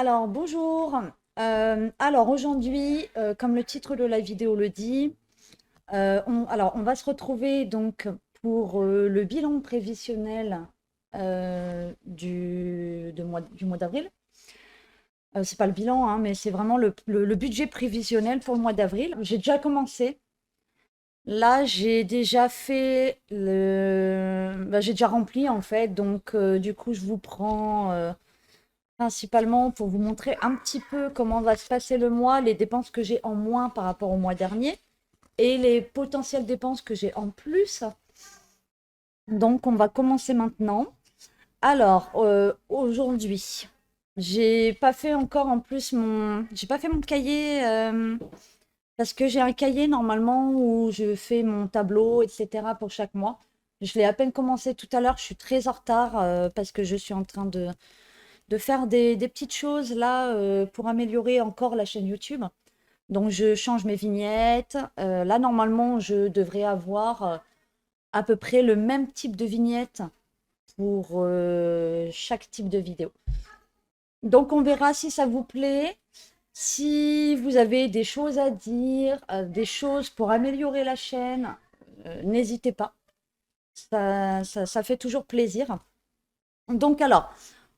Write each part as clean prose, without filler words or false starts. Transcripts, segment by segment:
Alors, bonjour. Alors aujourd'hui, comme le titre de la vidéo le dit, on va se retrouver donc pour le bilan prévisionnel du mois d'avril. C'est pas le bilan, hein, mais c'est vraiment le budget prévisionnel pour le mois d'avril. J'ai déjà commencé. Là, j'ai déjà fait j'ai déjà rempli en fait, donc du coup, je vous prends principalement pour vous montrer un petit peu comment va se passer le mois, les dépenses que j'ai en moins par rapport au mois dernier et les potentielles dépenses que j'ai en plus. Donc, on va commencer maintenant. Alors, aujourd'hui, j'ai pas fait encore en plus j'ai pas fait mon cahier parce que j'ai un cahier normalement où je fais mon tableau, etc. pour chaque mois. Je l'ai à peine commencé tout à l'heure. Je suis très en retard parce que je suis en train de faire des petites choses là pour améliorer encore la chaîne YouTube. Donc je change mes vignettes. Là normalement je devrais avoir à peu près le même type de vignette pour chaque type de vidéo. Donc on verra si ça vous plaît. Si vous avez des choses à dire, des choses pour améliorer la chaîne, n'hésitez pas. Ça fait toujours plaisir. Donc alors,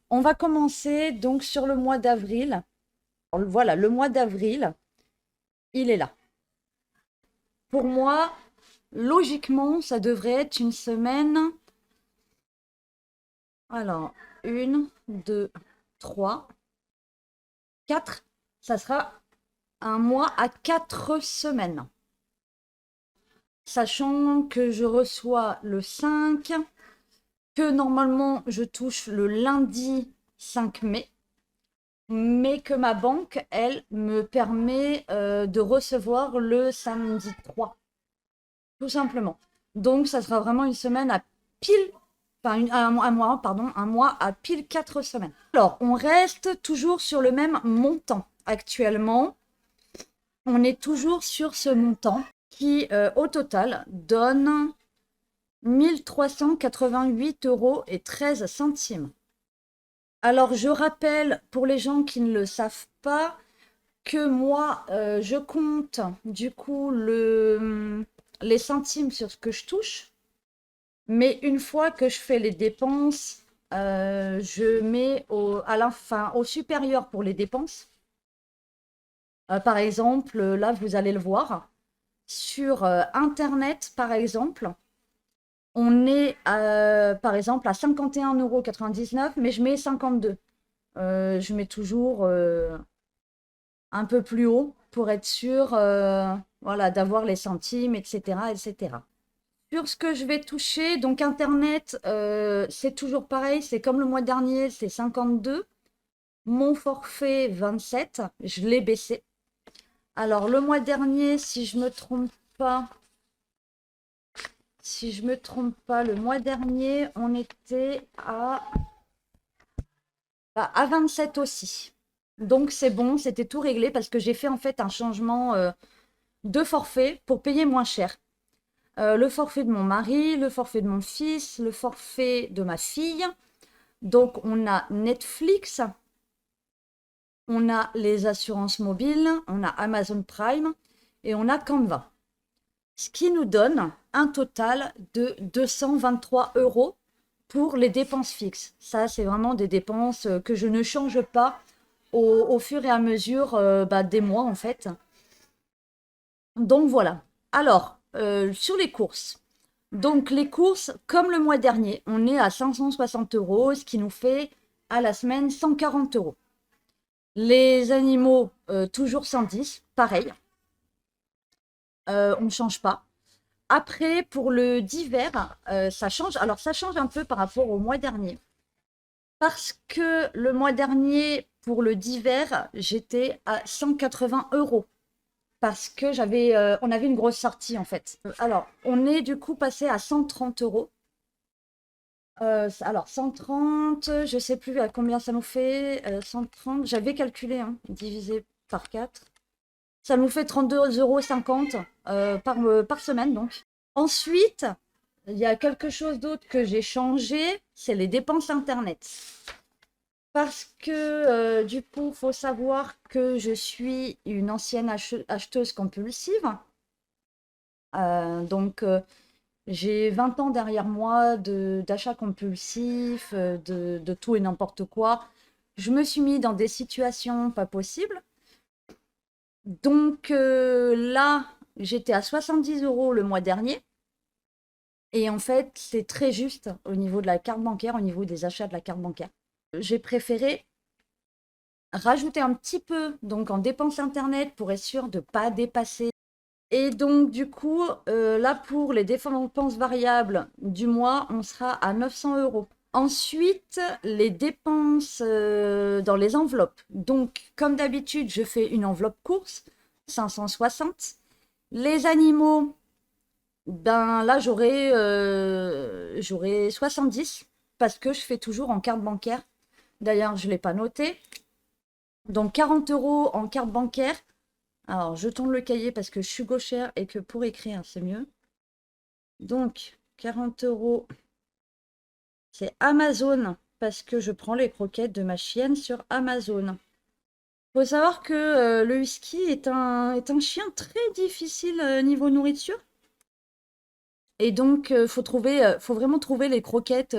on va commencer donc sur le mois d'avril. Voilà, le mois d'avril, il est là. Pour moi, logiquement, ça devrait être une semaine. Alors, une, deux, trois, quatre. Ça sera un mois à 4 semaines. Sachant que je reçois le 5, que normalement je touche le lundi 5 mai, mais que ma banque, elle, me permet de recevoir le samedi 3. Tout simplement. Donc, ça sera vraiment une semaine à pile, enfin un mois, pardon, un mois à pile 4 semaines. Alors, on reste toujours sur le même montant. Actuellement, on est toujours sur ce montant qui, au total, donne 1 388 € et 13 centimes. Alors, je rappelle pour les gens qui ne le savent pas que moi, je compte du coup les centimes sur ce que je touche. Mais une fois que je fais les dépenses, je mets à la fin, au supérieur pour les dépenses. Par exemple, là, vous allez le voir. Sur Internet, par exemple, on est, par exemple, à 51,99 €, mais je mets 52. Je mets toujours un peu plus haut pour être sûr voilà, d'avoir les centimes, etc., etc. Sur ce que je vais toucher, donc Internet, c'est toujours pareil, c'est comme le mois dernier, c'est 52. Mon forfait 27, je l'ai baissé. Alors le mois dernier, si je me trompe pas, le mois dernier, on était à 27 aussi. Donc c'est bon, c'était tout réglé parce que j'ai fait en fait un changement de forfait pour payer moins cher. Le forfait de mon mari, le forfait de mon fils, le forfait de ma fille. Donc, on a Netflix, on a les assurances mobiles, on a Amazon Prime et on a Canva. Ce qui nous donne un total de 223 € pour les dépenses fixes. Ça, c'est vraiment des dépenses que je ne change pas au fur et à mesure des mois, en fait. Donc, voilà. Alors, sur les courses. Donc, les courses, comme le mois dernier, on est à 560 €, ce qui nous fait à la semaine 140 €. Les animaux, toujours 110, pareil. On ne change pas. Après, pour le d'hiver, ça change. Alors, ça change un peu par rapport au mois dernier. Parce que le mois dernier, pour le d'hiver, j'étais à 180 €. Parce que on avait une grosse sortie en fait. Alors, on est du coup passé à 130 €. Alors, 130, je sais plus à combien ça nous fait. 130, j'avais calculé, hein, divisé par 4. Ça nous fait 32,50 € par semaine, donc. Ensuite, il y a quelque chose d'autre que j'ai changé, c'est les dépenses Internet. Parce que du coup, faut savoir que je suis une ancienne acheteuse compulsive. Donc, j'ai 20 ans derrière moi d'achats compulsifs, de tout et n'importe quoi. Je me suis mis dans des situations pas possibles. Donc là, j'étais à 70 euros le mois dernier. Et en fait, c'est très juste au niveau de la carte bancaire, au niveau des achats de la carte bancaire. J'ai préféré rajouter un petit peu donc en dépenses internet pour être sûr de ne pas dépasser. Et donc du coup, là pour les dépenses variables du mois, on sera à 900 euros. Ensuite, les dépenses dans les enveloppes. Donc comme d'habitude, je fais une enveloppe course, 560. Les animaux, ben là j'aurai 70 parce que je fais toujours en carte bancaire. D'ailleurs, je ne l'ai pas noté. Donc 40 euros en carte bancaire. Alors, je tourne le cahier parce que je suis gauchère et que pour écrire, c'est mieux. Donc, 40 euros, c'est Amazon parce que je prends les croquettes de ma chienne sur Amazon. Faut savoir que le husky est un chien très difficile niveau nourriture. Et donc, faut vraiment trouver les croquettes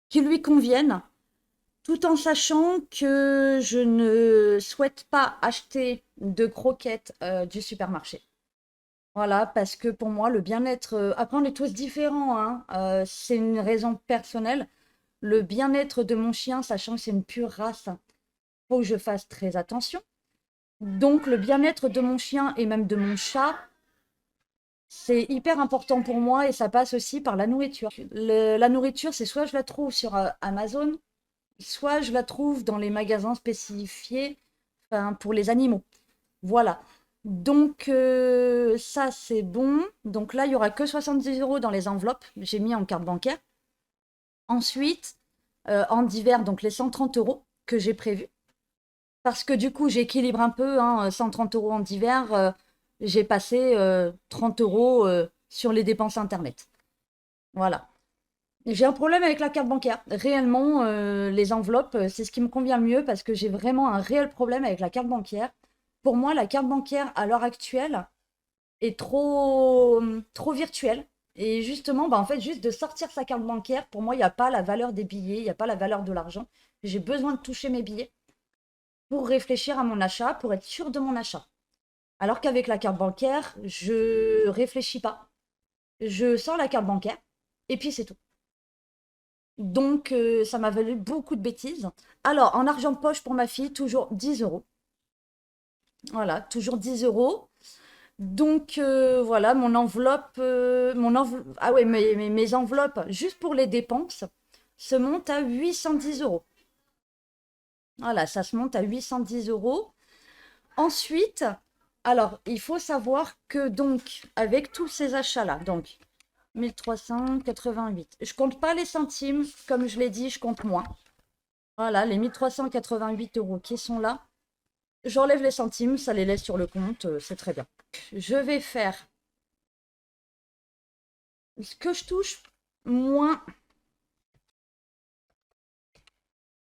qui lui conviennent, tout en sachant que je ne souhaite pas acheter de croquettes du supermarché. Voilà, parce que pour moi, le bien-être, après on est tous différents, hein, c'est une raison personnelle. Le bien-être de mon chien, sachant que c'est une pure race, faut que je fasse très attention. Donc le bien-être de mon chien et même de mon chat, c'est hyper important pour moi et ça passe aussi par la nourriture. La nourriture, c'est soit je la trouve sur Amazon, soit je la trouve dans les magasins spécifiés, enfin, pour les animaux. Voilà. Donc ça c'est bon. Donc là, il y aura que 70 euros dans les enveloppes. J'ai mis en carte bancaire. Ensuite, en divers, donc les 130 euros que j'ai prévus. Parce que du coup, j'équilibre un peu, hein, 130 euros en divers. J'ai passé 30 euros sur les dépenses internet. Voilà. J'ai un problème avec la carte bancaire. Réellement, les enveloppes, c'est ce qui me convient le mieux parce que j'ai vraiment un réel problème avec la carte bancaire. Pour moi, la carte bancaire, à l'heure actuelle, est trop virtuelle. Et justement, bah, en fait, juste de sortir sa carte bancaire, pour moi, il n'y a pas la valeur des billets, il n'y a pas la valeur de l'argent. J'ai besoin de toucher mes billets pour réfléchir à mon achat, pour être sûr de mon achat. Alors qu'avec la carte bancaire, je réfléchis pas. Je sors la carte bancaire et puis c'est tout. Donc, ça m'a valu beaucoup de bêtises. Alors, en argent de poche pour ma fille, toujours 10 euros. Voilà, toujours 10 euros. Donc, voilà, ah ouais, mes enveloppes, juste pour les dépenses, se montent à 810 euros. Voilà, ça se monte à 810 euros. Ensuite, alors, il faut savoir que donc, avec tous ces achats-là, donc 1388, je compte pas les centimes, comme je l'ai dit, je compte moins. Voilà, les 1388 euros qui sont là. J'enlève les centimes, ça les laisse sur le compte, c'est très bien. Je vais faire ce que je touche moins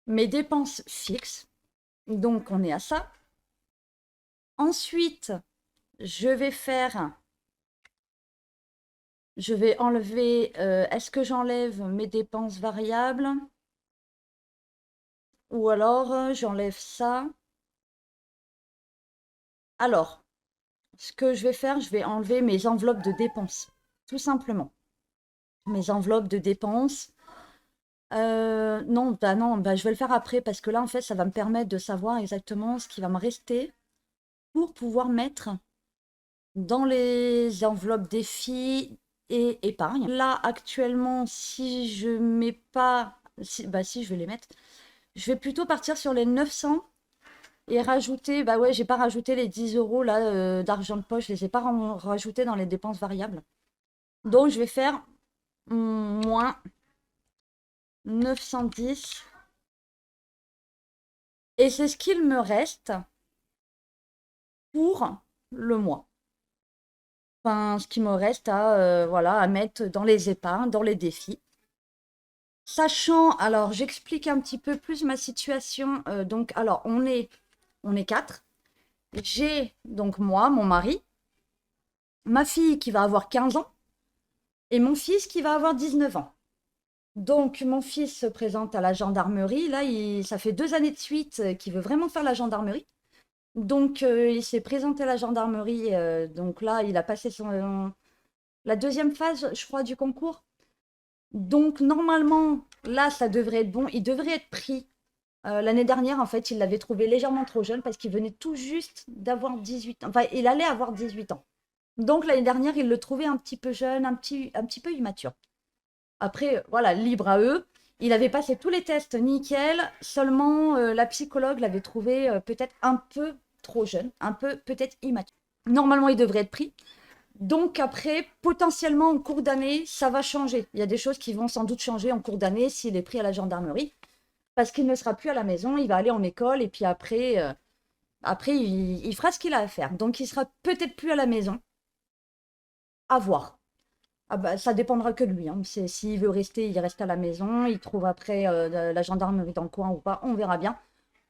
mes dépenses fixes. Donc, on est à ça. Ensuite, je vais enlever, est-ce que j'enlève mes dépenses variables? Ou alors, j'enlève ça. Alors, ce que je vais faire, je vais enlever mes enveloppes de dépenses. Tout simplement. Mes enveloppes de dépenses. Non, bah, je vais le faire après parce que là, en fait, ça va me permettre de savoir exactement ce qui va me rester pour pouvoir mettre dans les enveloppes défis et épargne. Là, actuellement, si je mets pas, si je vais les mettre, je vais plutôt partir sur les 900 et rajouter, bah ouais, j'ai pas rajouté les 10 euros là d'argent de poche, je les ai pas rajoutés dans les dépenses variables. Donc, je vais faire moins 910 et c'est ce qu'il me reste pour le mois. Enfin, ce qui me reste voilà, à mettre dans les épargnes, dans les défis. Sachant, alors j'explique un petit peu plus ma situation. Donc, alors, on est quatre. J'ai donc moi, mon mari, ma fille qui va avoir 15 ans et mon fils qui va avoir 19 ans. Donc, mon fils se présente à la gendarmerie. Là, ça fait 2 années de suite qu'il veut vraiment faire la gendarmerie. Donc, il s'est présenté à la gendarmerie. Donc là, il a passé la deuxième phase, je crois, du concours. Donc, normalement, là, ça devrait être bon. Il devrait être pris. L'année dernière, en fait, il l'avait trouvé légèrement trop jeune parce qu'il venait tout juste d'avoir 18 ans. Enfin, il allait avoir 18 ans. Donc, l'année dernière, il le trouvait un petit peu jeune, un petit peu immature. Après, voilà, libre à eux. Il avait passé tous les tests nickel, seulement la psychologue l'avait trouvé peut-être un peu trop jeune, un peu peut-être immature. Normalement, il devrait être pris. Donc après, potentiellement en cours d'année, ça va changer. Il y a des choses qui vont sans doute changer en cours d'année s'il est pris à la gendarmerie, parce qu'il ne sera plus à la maison, il va aller en école et puis après il fera ce qu'il a à faire. Donc il sera peut-être plus à la maison. À voir. Ah bah, ça dépendra que de lui, hein. S'il veut rester, il reste à la maison. Il trouve après la gendarmerie dans le coin ou pas, on verra bien.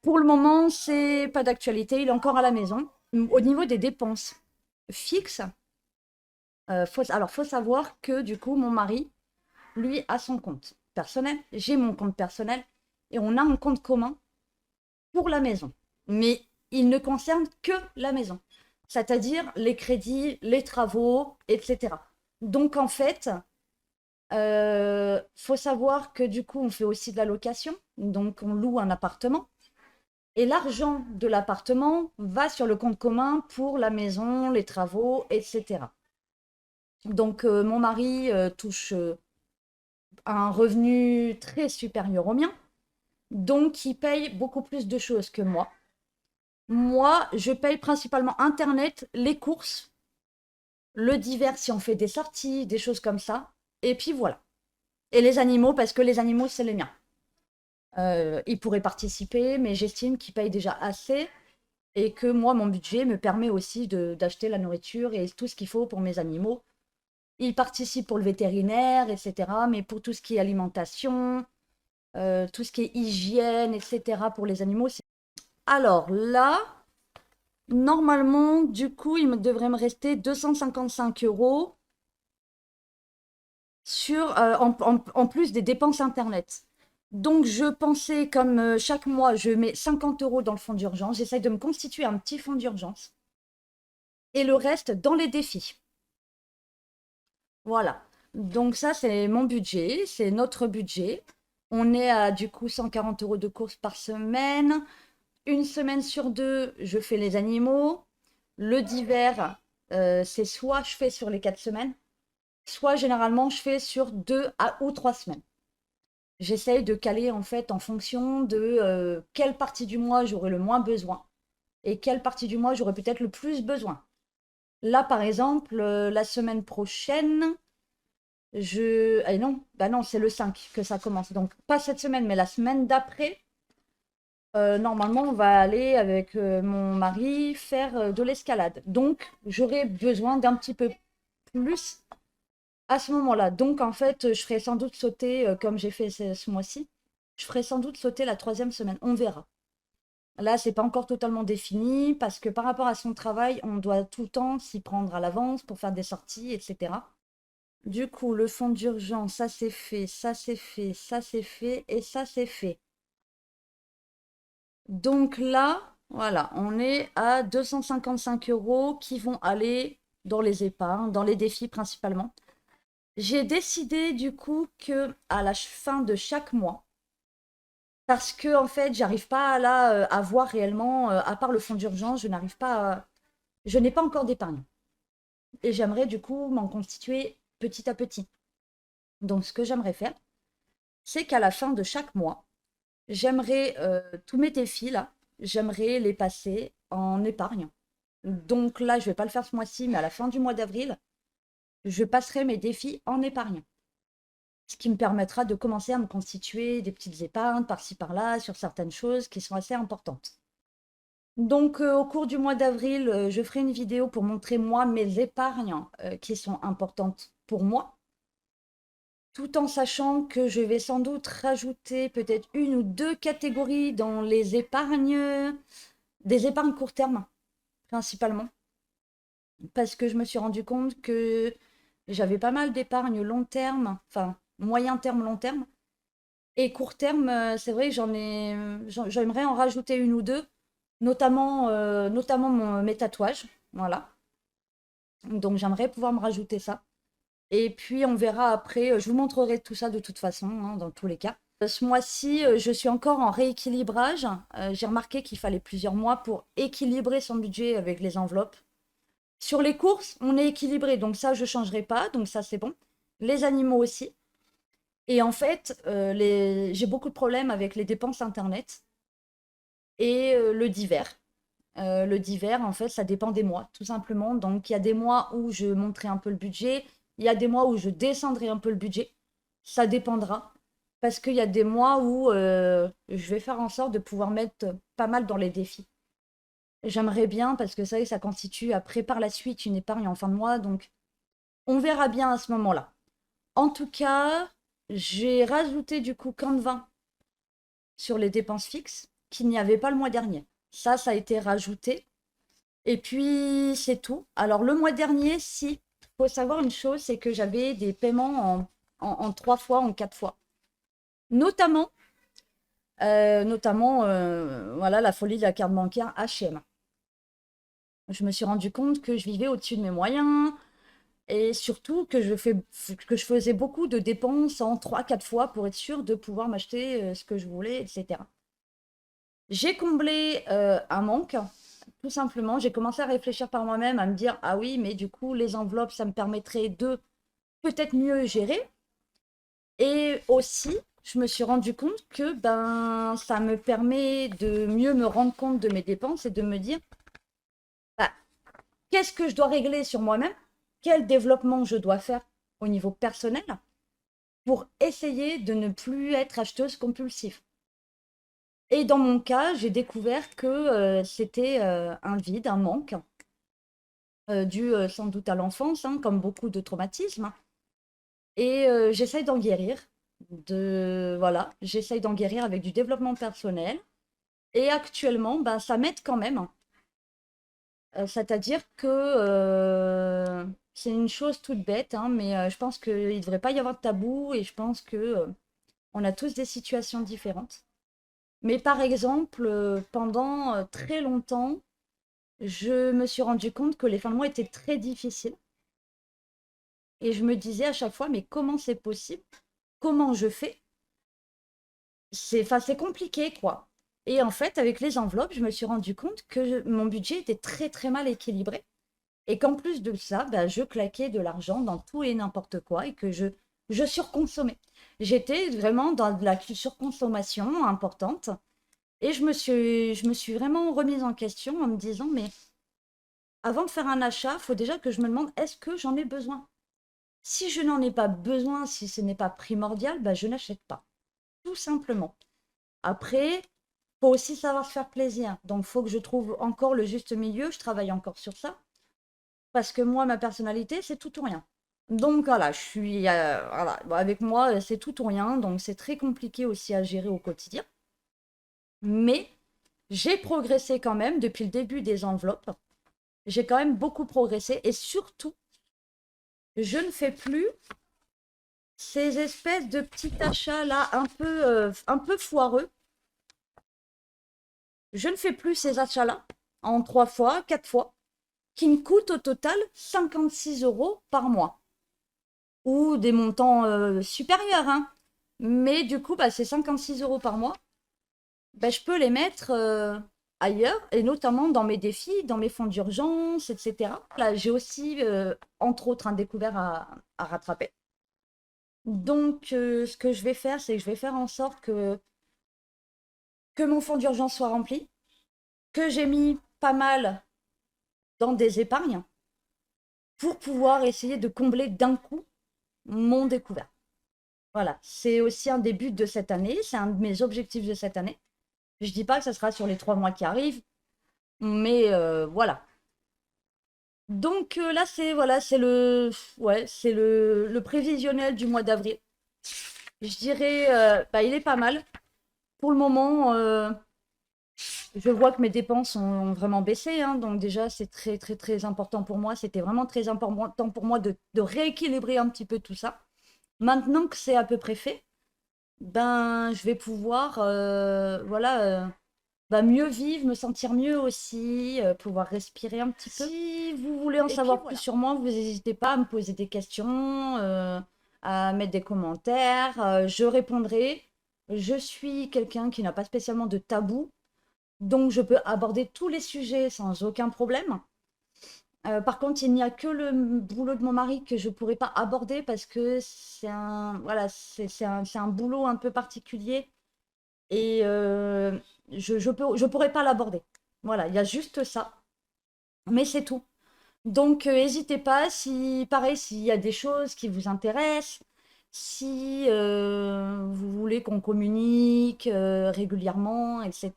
Pour le moment, c'est pas d'actualité, il est encore à la maison. Au niveau des dépenses fixes, faut savoir que du coup, mon mari, lui, a son compte personnel. J'ai mon compte personnel et on a un compte commun pour la maison. Mais il ne concerne que la maison, c'est-à-dire les crédits, les travaux, etc. Donc en fait, faut savoir que du coup, on fait aussi de la location, donc on loue un appartement. Et l'argent de l'appartement va sur le compte commun pour la maison, les travaux, etc. Donc mon mari touche un revenu très supérieur au mien, donc il paye beaucoup plus de choses que moi. Moi, je paye principalement Internet, les courses, le divers si on fait des sorties, des choses comme ça. Et puis voilà. Et les animaux, parce que les animaux, c'est les miens. Il pourrait participer, mais j'estime qu'il paye déjà assez et que moi, mon budget me permet aussi d'acheter la nourriture et tout ce qu'il faut pour mes animaux. Il participe pour le vétérinaire, etc. Mais pour tout ce qui est alimentation, tout ce qui est hygiène, etc. pour les animaux, c'est... Alors là, normalement, du coup, devrait me rester 255 euros en plus des dépenses Internet. Donc, je pensais, comme chaque mois, je mets 50 euros dans le fonds d'urgence, j'essaye de me constituer un petit fonds d'urgence. Et le reste dans les défis. Voilà. Donc ça, c'est mon budget, c'est notre budget. On est à du coup 140 euros de courses par semaine. Une semaine sur deux, je fais les animaux. Le d'hiver, c'est soit je fais sur les 4 semaines, soit généralement je fais sur 2 ou 3 semaines. J'essaye de caler en fait en fonction de quelle partie du mois j'aurai le moins besoin et quelle partie du mois j'aurai peut-être le plus besoin. Là, par exemple, la semaine prochaine, non, bah non, c'est le 5 que ça commence. Donc, pas cette semaine, mais la semaine d'après, normalement, on va aller avec mon mari faire de l'escalade. Donc, j'aurai besoin d'un petit peu plus à ce moment-là. Donc, en fait, je ferai sans doute sauter, comme j'ai fait ce mois-ci, je ferai sans doute sauter la 3e semaine. On verra. Là, c'est pas encore totalement défini parce que par rapport à son travail, on doit tout le temps s'y prendre à l'avance pour faire des sorties, etc. Du coup, le fonds d'urgence, ça c'est fait, ça c'est fait, ça c'est fait et ça c'est fait. Donc là, voilà, on est à 255 euros qui vont aller dans les épargnes, dans les défis principalement. J'ai décidé du coup que à la fin de chaque mois, parce que en fait, j'arrive pas là à voir réellement, à part le fonds d'urgence, je n'ai pas encore d'épargne. Et j'aimerais du coup m'en constituer petit à petit. Donc ce que j'aimerais faire, c'est qu'à la fin de chaque mois, j'aimerais tous mes défis là, j'aimerais les passer en épargne. Donc là, je vais pas le faire ce mois-ci, mais à la fin du mois d'avril, je passerai mes défis en épargne. Ce qui me permettra de commencer à me constituer des petites épargnes par-ci par-là sur certaines choses qui sont assez importantes. Donc au cours du mois d'avril, je ferai une vidéo pour montrer moi mes épargnes qui sont importantes pour moi. tout en sachant que je vais sans doute rajouter peut-être une ou deux catégories dans les épargnes, des épargnes court terme, principalement. Parce que je me suis rendu compte que j'avais pas mal d'épargne long terme, enfin moyen terme, long terme. Et court terme, c'est vrai, j'aimerais en rajouter une ou deux, notamment mes tatouages. Voilà. Donc j'aimerais pouvoir me rajouter ça. Et puis on verra après, je vous montrerai tout ça de toute façon, hein, dans tous les cas. Ce mois-ci, je suis encore en rééquilibrage. J'ai remarqué qu'il fallait plusieurs mois pour équilibrer son budget avec les enveloppes. Sur les courses, on est équilibré, donc ça, je ne changerai pas, donc ça, c'est bon. Les animaux aussi. Et en fait, j'ai beaucoup de problèmes avec les dépenses Internet et le divers. Le divers, en fait, ça dépend des mois, tout simplement. Donc, il y a des mois où je monterai un peu le budget, il y a des mois où je descendrai un peu le budget. Ça dépendra. Parce qu'il y a des mois où je vais faire en sorte de pouvoir mettre pas mal dans les défis. J'aimerais bien, parce que ça constitue après par la suite une épargne en fin de mois. Donc, on verra bien à ce moment-là. En tout cas, j'ai rajouté du coup Canva sur les dépenses fixes qu'il n'y avait pas le mois dernier. Ça a été rajouté. Et puis, c'est tout. Alors, le mois dernier, si, il faut savoir une chose, c'est que j'avais des paiements en 3 fois, en 4 fois. Notamment, voilà, la folie de la carte bancaire H&M. Je me suis rendu compte que je vivais au-dessus de mes moyens et surtout que que je faisais beaucoup de dépenses en 3, 4 fois pour être sûre de pouvoir m'acheter ce que je voulais, etc. J'ai comblé un manque. Tout simplement, j'ai commencé à réfléchir par moi-même, à me dire, ah oui, mais du coup, les enveloppes, ça me permettrait de peut-être mieux gérer. Et aussi, je me suis rendu compte que ben, ça me permet de mieux me rendre compte de mes dépenses et de me dire, bah, qu'est-ce que je dois régler sur moi-même? Quel développement je dois faire au niveau personnel pour essayer de ne plus être acheteuse compulsive? Et dans mon cas, j'ai découvert que c'était un vide, un manque, dû sans doute à l'enfance, hein, comme beaucoup de traumatismes. Et j'essaye d'en guérir. Voilà, j'essaye d'en guérir avec du développement personnel. Et actuellement, ben, ça m'aide quand même. C'est-à-dire que c'est une chose toute bête, hein, mais je pense qu'il ne devrait pas y avoir de tabou et je pense que on a tous des situations différentes. Mais par exemple, pendant très longtemps, je me suis rendu compte que les fins de mois étaient très difficiles. Et je me disais à chaque fois, mais comment c'est possible? Comment je fais? C'est compliqué, quoi. Et en fait, avec les enveloppes, je me suis rendu compte que mon budget était très très mal équilibré. Et qu'en plus de ça, bah, je claquais de l'argent dans tout et n'importe quoi et que je surconsommais. J'étais vraiment dans de la surconsommation importante. Et je me suis vraiment remise en question en me disant, mais avant de faire un achat, il faut déjà que je me demande, est-ce que j'en ai besoin? Si je n'en ai pas besoin, si ce n'est pas primordial, bah, je n'achète pas. Tout simplement. Après, faut aussi savoir se faire plaisir. Donc, il faut que je trouve encore le juste milieu. Je travaille encore sur ça. Parce que moi, ma personnalité, c'est tout ou rien. Donc, voilà, voilà. Bon, avec moi, c'est tout ou rien. Donc, c'est très compliqué aussi à gérer au quotidien. Mais j'ai progressé quand même depuis le début des enveloppes. J'ai quand même beaucoup progressé. Et surtout, je ne fais plus ces espèces de petits achats là un peu foireux. Je ne fais plus ces achats-là en 3 fois, 4 fois, qui me coûtent au total 56 euros par mois. Ou des montants supérieurs, hein. Mais du coup, bah, ces 56 euros par mois, bah, je peux les mettre ailleurs, et notamment dans mes défis, dans mes fonds d'urgence, etc. Là, j'ai aussi, entre autres, un découvert à rattraper. Donc, ce que je vais faire, c'est que je vais faire en sorte que mon fonds d'urgence soit rempli, que j'ai mis pas mal dans des épargnes pour pouvoir essayer de combler d'un coup mon découvert. Voilà, c'est aussi un des buts de cette année, c'est un de mes objectifs de cette année. Je ne dis pas que ça sera sur les 3 mois qui arrivent, mais voilà. Donc là, c'est voilà, c'est le prévisionnel du mois d'avril. Je dirais, il est pas mal. Pour le moment, je vois que mes dépenses ont vraiment baissé, hein, donc déjà, c'est très, très, très important pour moi. C'était vraiment très important pour moi de rééquilibrer un petit peu tout ça. Maintenant que c'est à peu près fait, ben, je vais pouvoir, voilà, mieux vivre, me sentir mieux aussi, pouvoir respirer un petit peu. Si vous voulez en savoir plus sur moi, vous n'hésitez pas à me poser des questions, à mettre des commentaires, je répondrai. Je suis quelqu'un qui n'a pas spécialement de tabou, donc je peux aborder tous les sujets sans aucun problème. Par contre, il n'y a que le boulot de mon mari que je ne pourrais pas aborder parce que c'est un, voilà, c'est un boulot un peu particulier et je pourrais pas l'aborder. Voilà, il y a juste ça, mais c'est tout. Donc, n'hésitez pas si, pareil, s'il y a des choses qui vous intéressent, si vous voulez qu'on communique régulièrement, etc.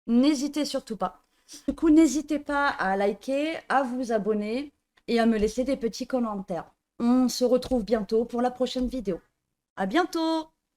N'hésitez surtout pas. Du coup, n'hésitez pas à liker, à vous abonner et à me laisser des petits commentaires. On se retrouve bientôt pour la prochaine vidéo. À bientôt!